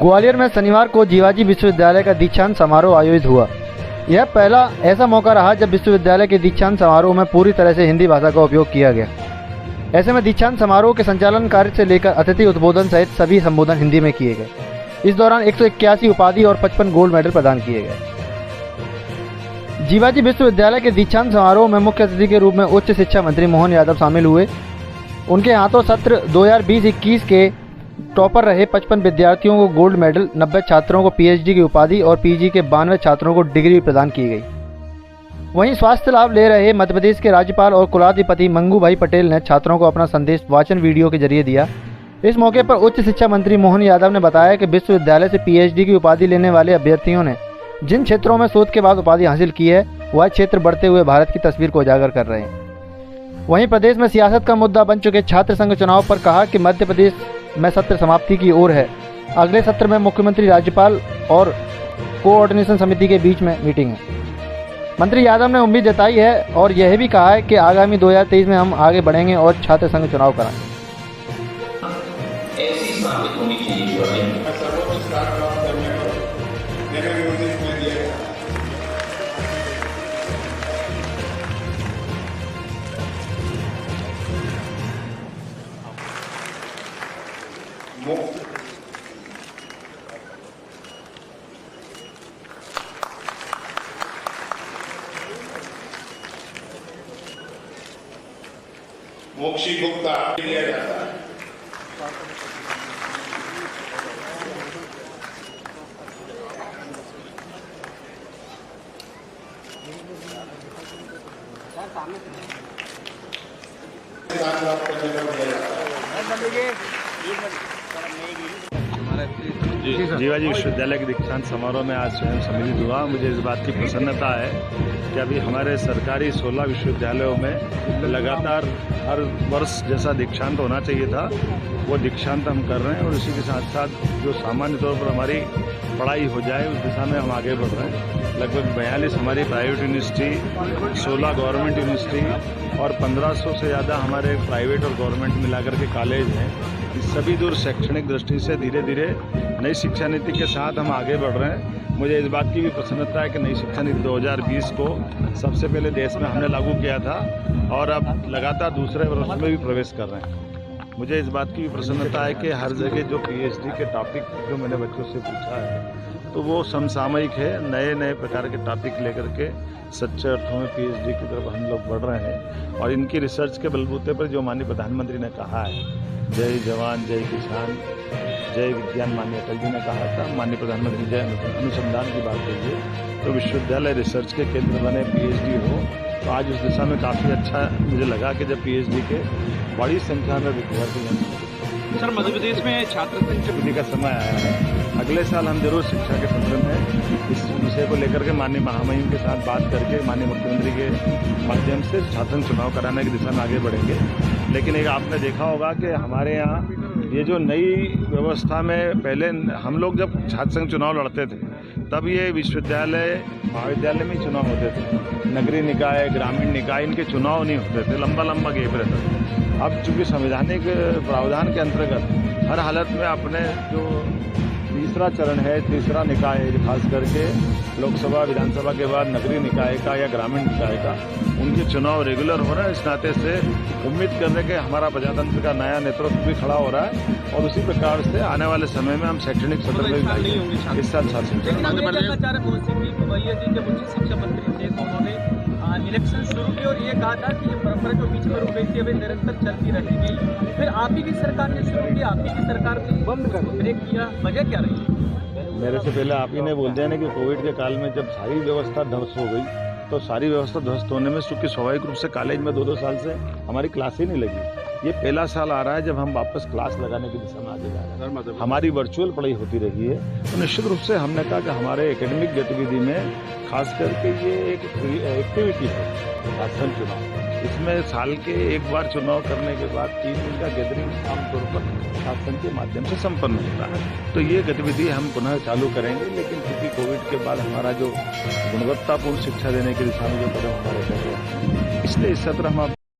ग्वालियर में शनिवार को जीवाजी विश्वविद्यालय का दीक्षांत समारोह आयोजित हुआ। यह पहला ऐसा मौका रहा जब विश्वविद्यालय के दीक्षांत समारोह में पूरी तरह से हिंदी भाषा का उपयोग किया गया। ऐसे में दीक्षांत समारोह के संचालन कार्य से लेकर अतिथि उद्बोधन सहित सभी संबोधन हिंदी में किए गए। इस दौरान 181 उपाधि और 55 गोल्ड मेडल प्रदान किए गए। जीवाजी विश्वविद्यालय के दीक्षांत समारोह में मुख्य अतिथि के रूप में उच्च शिक्षा मंत्री मोहन यादव शामिल हुए। उनके हाथों सत्र 2020-21 के टॉपर रहे 55 विद्यार्थियों को गोल्ड मेडल, 90 छात्रों को पीएचडी की उपाधि और पीजी के 92 छात्रों को डिग्री प्रदान की गई। वहीं स्वास्थ्य लाभ ले रहे मध्य प्रदेश के राज्यपाल और कुलाधिपति मंगू भाई पटेल ने छात्रों को अपना संदेश वाचन वीडियो के जरिए दिया। इस मौके पर उच्च शिक्षा मंत्री मोहन यादव ने बताया कि विश्वविद्यालय से पीएचडी की उपाधि लेने वाले अभ्यर्थियों ने जिन क्षेत्रों में शोध के बाद उपाधि हासिल की है, वह क्षेत्र बढ़ते हुए भारत की तस्वीर को उजागर कर रहे हैं। वहीं प्रदेश में सियासत का मुद्दा बन चुके छात्र संघ चुनाव पर कहा कि मध्य प्रदेश में सत्र समाप्ति की ओर है। अगले सत्र में मुख्यमंत्री, राज्यपाल और कोऑर्डिनेशन समिति के बीच में मीटिंग है। मंत्री यादव ने उम्मीद जताई है और यह भी कहा है कि आगामी 2023 में हम आगे बढ़ेंगे और छात्र संघ चुनाव कराएंगे। ऐसी साबित होनी चाहिए मोक्षी गुप्ता दिया जाता है। जीवाजी विश्वविद्यालय के दीक्षांत समारोह में आज स्वयं सम्मिलित हुआ। मुझे इस बात की प्रसन्नता है कि अभी हमारे सरकारी 16 विश्वविद्यालयों में लगातार हर वर्ष जैसा दीक्षांत होना चाहिए था, वो दीक्षांत हम कर रहे हैं और इसी के साथ साथ जो सामान्य तौर पर हमारी पढ़ाई हो जाए उस दिशा में हम आगे बढ़ रहे हैं। लगभग 42 हमारी प्राइवेट यूनिवर्सिटी, 16 गवर्नमेंट यूनिवर्सिटी और 1500 से ज़्यादा हमारे प्राइवेट और गवर्नमेंट मिलाकर के कॉलेज हैं। इस सभी दूर शैक्षणिक दृष्टि से धीरे धीरे नई शिक्षा नीति के साथ हम आगे बढ़ रहे हैं। मुझे इस बात की भी प्रसन्नता है कि नई शिक्षा नीति 2020 को सबसे पहले देश में हमने लागू किया था और अब लगातार दूसरे वर्ष में भी प्रवेश कर रहे हैं। मुझे इस बात की भी प्रसन्नता है कि हर जगह जो पीएचडी के टॉपिक जो मैंने बच्चों से पूछा है तो वो समसामयिक है। नए नए प्रकार के टॉपिक लेकर के सच्चे अर्थों में पीएचडी की तरफ हम लोग बढ़ रहे हैं और इनकी रिसर्च के बलबूते पर जो माननीय प्रधानमंत्री ने कहा है, जय जवान जय किसान जय विज्ञान, माननीय अटल जी ने कहा था, माननीय प्रधानमंत्री जय अनुसंधान की बात कही है, तो विश्वविद्यालय रिसर्च के केंद्र बने, पीएचडी हो, तो आज उस दिशा में काफ़ी अच्छा मुझे लगा कि जब पीएचडी के बड़ी संख्या में विद्यार्थी हैं। सर, मध्य प्रदेश में छात्र संघ का समय आया है। अगले साल हम जरूर शिक्षा के संदर्भ में इस विषय को लेकर के माननीय महामहिम के साथ बात करके माननीय मुख्यमंत्री के माध्यम से छात्र चुनाव कराने की दिशा में आगे बढ़ेंगे। लेकिन एक आपने देखा होगा कि हमारे यहाँ ये जो नई व्यवस्था में पहले हम लोग जब छात्र संघ चुनाव लड़ते थे तब ये विश्वविद्यालय महाविद्यालय में चुनाव होते थे। नगरीय निकाय, ग्रामीण निकाय, इनके चुनाव नहीं होते थे, लंबा लंबा गैप रहता था। अब चूँकि संवैधानिक प्रावधान के अंतर्गत हर हालत में अपने जो तीसरा चरण है, तीसरा निकाय है, खास करके लोकसभा विधानसभा के बाद नगरीय निकाय का या ग्रामीण निकाय का, उनके चुनाव रेगुलर हो रहा है। इस नाते से उम्मीद करने के हमारा प्रजातंत्र का नया नेतृत्व भी खड़ा हो रहा है और उसी प्रकार से आने वाले समय में हम शैक्षणिक सत्र में भी इस साल छात्र इलेक्शन शुरू किए और ये कहा था कि ये परंपरा जो बीच में रुक गई थी अभी निरंतर चलती रहेगी। फिर आप ही की सरकार ने शुरू किया, आप ही की सरकार ने बंद कर ब्रेक किया, वजह क्या रही? मेरे से पहले आप ही ने बोल दिया ना कि कोविड के काल में जब सारी व्यवस्था ध्वस्त हो गई तो सारी व्यवस्था ध्वस्त होने में चूँकि स्वाभाविक रूप से कॉलेज में 2-2 साल से हमारी क्लास ही नहीं लगी। ये पहला साल आ रहा है जब हम वापस क्लास लगाने की दिशा में आगे जा रहे हैं। हमारी वर्चुअल पढ़ाई होती रही है तो निश्चित रूप से हमने कहा कि हमारे एकेडमिक गतिविधि में खास करके ये एक एक्टिविटी है छात्र चुनाव। इसमें साल के एक बार चुनाव करने के बाद 3 दिन का गैदरिंग आमतौर पर छात्र के माध्यम से संपन्न होता है। तो ये गतिविधि हम पुनः चालू करेंगे, लेकिन क्योंकि कोविड के बाद हमारा जो गुणवत्तापूर्ण शिक्षा देने की दिशा में जो कदम हमारे कर रहे हैं, इसलिए इस सत्र हम